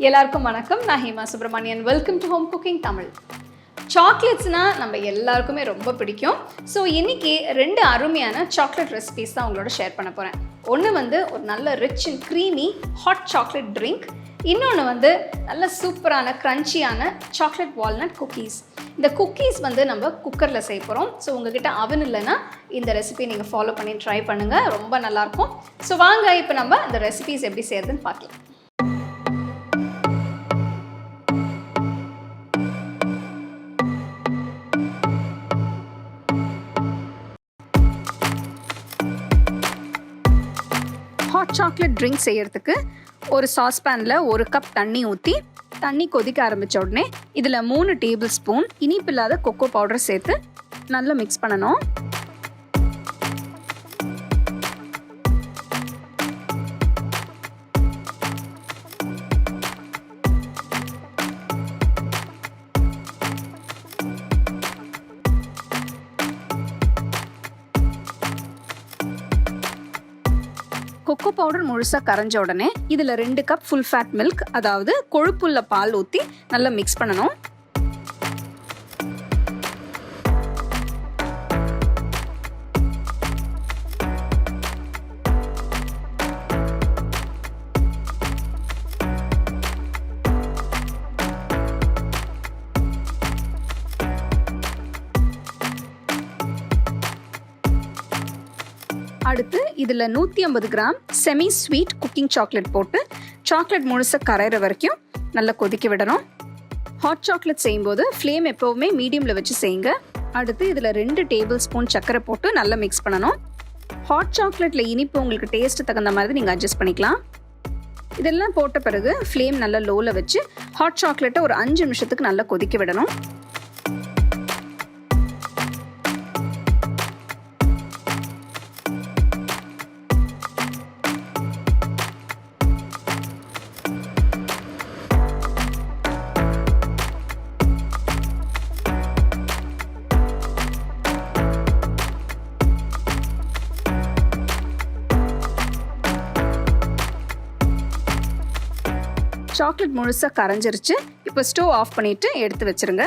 எல்லாருக்கும் வணக்கம். நான் Hema Subramanian. Welcome to home cooking Tamil. சாக்லேட்ஸ்னால் நம்ம எல்லாருக்குமே ரொம்ப பிடிக்கும். ஸோ இன்றைக்கி 2 அருமையான சாக்லேட் ரெசிபீஸ் தான் உங்களோட ஷேர் பண்ண போகிறேன். ஒன்று ஒரு நல்ல rich and creamy hot chocolate drink. இன்னொன்று நல்ல சூப்பரான க்ரன்ச்சியான சாக்லேட் வால்நட் குக்கீஸ். இந்த குக்கீஸ் நம்ம குக்கரில் செய்ய போகிறோம். ஸோ உங்ககிட்ட அவன் இல்லைன்னா இந்த ரெசிபி நீங்கள் ஃபாலோ பண்ணி ட்ரை பண்ணுங்கள், ரொம்ப நல்லாயிருக்கும். ஸோ வாங்க இப்போ நம்ம இந்த ரெசிபீஸ் எப்படி செய்யறதுன்னு பார்க்கலாம். ஹாட் சாக்லேட் ட்ரிங்க் செய்யறதுக்கு ஒரு சாஸ்பேனில் 1 கப் தண்ணி ஊற்றி தண்ணி கொதிக்க ஆரம்பித்த உடனே இதில் 3 டேபிள் ஸ்பூன் இனிப்பில்லாத கொக்கோ பவுடர் சேர்த்து நல்லா மிக்ஸ் பண்ணணும். கொக்கோ பவுடர் முழுசாக கரைஞ்ச உடனே இதில் 2 கப் ஃபுல் ஃபேட் மில்க், அதாவது கொழுப்புள்ள பால் ஊற்றி நல்லா மிக்ஸ் பண்ணணும். அடுத்து இதில் 150 gram semi sweet cooking chocolate போட்டு சாக்லேட் முழுசாக கரையிற வரைக்கும் நல்லா கொதிக்க விடணும். ஹாட் சாக்லேட் செய்யும்போது ஃப்ளேம் எப்போவுமே மீடியமில் வச்சு செய்யுங்க. அடுத்து இதில் 2 டேபிள் ஸ்பூன் சர்க்கரை போட்டு நல்லா மிக்ஸ் பண்ணணும். ஹாட் சாக்லேட்டில் இனிப்பு உங்களுக்கு டேஸ்ட்டு தகுந்த மாதிரி நீங்கள் அட்ஜஸ்ட் பண்ணிக்கலாம். இதெல்லாம் போட்ட பிறகு ஃப்ளேம் நல்லா லோவில் வச்சு ஹாட் சாக்லேட்டை ஒரு 5 நிமிஷத்துக்கு நல்லா கொதிக்க விடணும். சாக்லேட் முழுசாக கரைஞ்சிருச்சு. இப்போ ஸ்டவ் ஆஃப் பண்ணிவிட்டு எடுத்து வச்சுருங்க.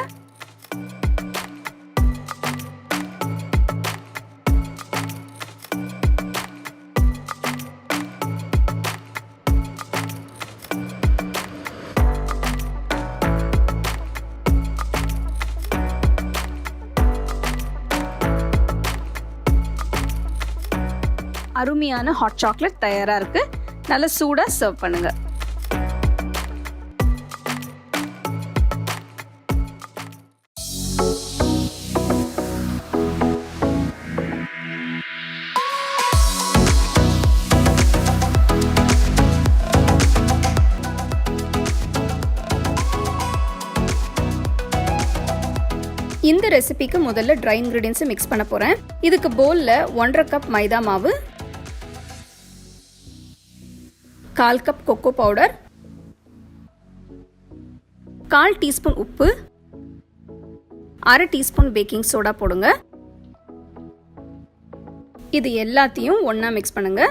அருமையான ஹாட் சாக்லேட் தயாராக இருக்குது. நல்லா சூடாக சர்வ் பண்ணுங்கள். இந்த ரெசிபிக்கு முதல்ல ட்ரை இன்க்ரீடியன்ஸை மிக்ஸ் பண்ண போகிறேன். இதுக்கு பவுலில் 1.5 கப் மைதா மாவு, 1/4 கப் கொக்கோ பவுடர், 1/4 டீஸ்பூன் உப்பு, 1/2 டீஸ்பூன் பேக்கிங் சோடா போடுங்க. இது எல்லாத்தையும் ஒன்றா மிக்ஸ் பண்ணுங்க.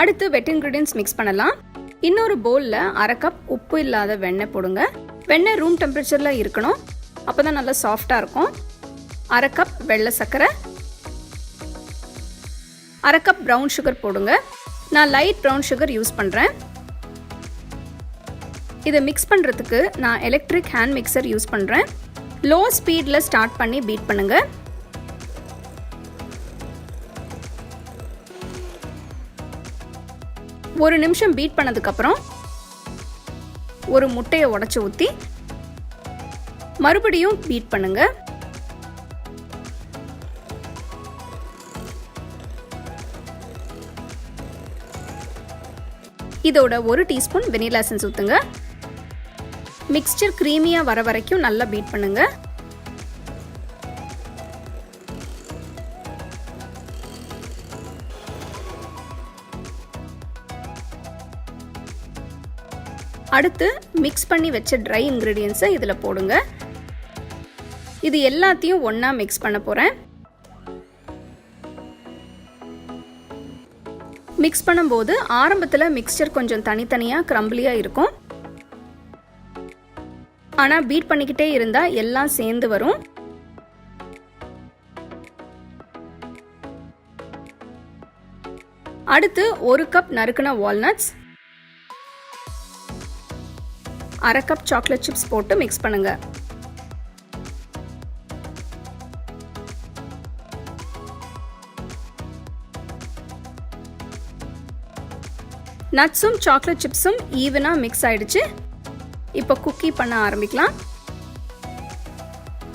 அடுத்து வெட் இன்க்ரீடியன்ஸ் மிக்ஸ் பண்ணலாம். இன்னொரு பவுலில் 1/2 கப் உப்பு இல்லாத வெண்ணெய் போடுங்க. வெண்ணெய் ரூம் டெம்பரேச்சரில் இருக்கணும், அப்போ தான் நல்லா சாஃப்டாக இருக்கும். 1/2 கப் வெள்ளை சர்க்கரை, 1/2 கப் ப்ரௌன் சுகர் போடுங்க. நான் லைட் ப்ரௌன் சுகர் யூஸ் பண்ணுறேன். இதை மிக்ஸ் பண்ணுறதுக்கு நான் எலக்ட்ரிக் ஹேண்ட் மிக்சர் யூஸ் பண்ணுறேன். லோ ஸ்பீடில் ஸ்டார்ட் பண்ணி பீட் பண்ணுங்கள். ஒரு நிமிஷம் பீட் பண்ணதுக்கப்புறம் ஒரு முட்டையை உடைச்சி ஊற்றி மறுபடியும் பீட் பண்ணுங்க. இதோட 1 டீஸ்பூன் வெனிலா எசன்ஸ் ஊற்றுங்க. மிக்ஸ்சர் க்ரீமியாக வர வரைக்கும் நல்லா பீட் பண்ணுங்க. அடுத்து மிக்ஸ் பண்ணி வச்ச ட்ரை இன்கிரிடியன்ட்ஸை இதில் போடுங்க. இது எல்லாத்தையும் ஒன்றா மிக்ஸ் பண்ண போகிறேன். மிக்ஸ் பண்ணும்போது ஆரம்பத்தில் மிக்ஸ்சர் கொஞ்சம் தனித்தனியாக க்ரம்பிளியாக இருக்கும். ஆனால் பீட் பண்ணிக்கிட்டே இருந்தால் எல்லாம் சேர்ந்து வரும். அடுத்து 1 கப் நறுக்கின வால்நட்ஸ், 1/2 கப் சாக்லேட் சிப்ஸ் போட்டு மிக்ஸ் பண்ணுங்க. நட்ஸும் சாக்லேட் சிப்ஸும் ஈவனாக மிக்ஸ் ஆயிடுச்சு. இப்போ குக்கி பண்ண ஆரம்பிக்கலாம்.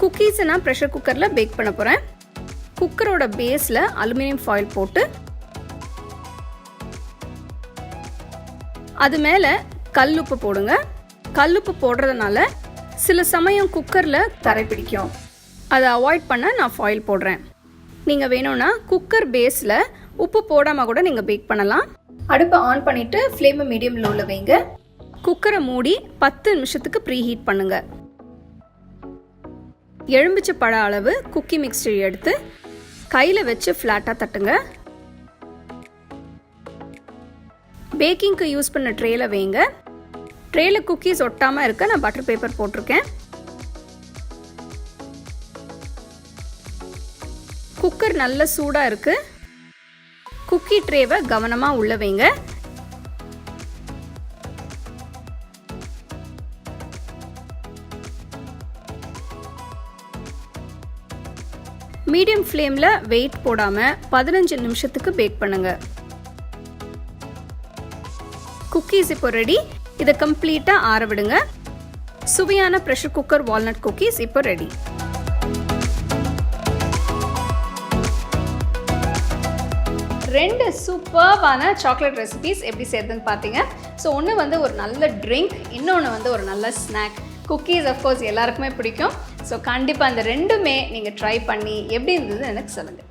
குக்கீஸை நான் ப்ரெஷர் குக்கரில் பேக் பண்ண போகிறேன். குக்கரோட பேஸில் அலுமினியம் ஃபாயில் போட்டு அது மேலே கல்லுப்பு போடுங்க. கல்லுப்பு போடுறதுனால சில சமயம் குக்கரில் தரை பிடிக்கும். அதை அவாய்ட் பண்ண நான் ஃபாயில் போடுறேன். நீங்கள் வேணும்னா குக்கர் பேஸில் உப்பு போடாமல் கூட நீங்கள் பேக் பண்ணலாம். அடுப்பை ஆன் பண்ணிவிட்டு ஃப்ளேமை மீடியம் லோவில் வைங்க. குக்கரை மூடி 10 நிமிஷத்துக்கு ப்ரீ ஹீட் பண்ணுங்க. எலுமிச்சை பழ அளவு குக்கி மிக்ஸ்சர் எடுத்து கையில் வச்சு ஃப்ளாட்டாக தட்டுங்க. பேக்கிங்க்கு யூஸ் பண்ண ட்ரேல வைங்க. ட்ரேல குக்கீஸ் ஒட்டாமல் இருக்க நான் பட்டர் பேப்பர் போட்டிருக்கேன். குக்கர் நல்ல சூடாக இருக்கு. குக்கி ட்ரேவை கவனமாக உள்ள வைங்க. மீடியம் ஃப்ளேமில் வெயிட் போடாமல் 15 நிமிஷத்துக்கு பேக் பண்ணுங்க. குக்கீஸ் இப்போ ரெடி. இதை கம்ப்ளீட்டாக ஆற விடுங்க. சுவையான ப்ரெஷர் குக்கர் வால்நட் குக்கீஸ் இப்போ ரெடி. ரெண்டு சூப்பர்வான சாக்லேட் ரெசிபீஸ் எப்படி செய்யறதுன்னு பார்த்தீங்க. ஸோ ஒன்று வந்து ஒரு நல்ல ட்ரிங்க், இன்னொன்று வந்து ஒரு நல்ல ஸ்நாக். குக்கீஸ் அஃப்கோர்ஸ் எல்லாருக்குமே பிடிக்கும். ஸோ கண்டிப்பாக அந்த ரெண்டுமே நீங்கள் ட்ரை பண்ணி எப்படி இருந்ததுன்னு எனக்கு சொல்லுங்கள்.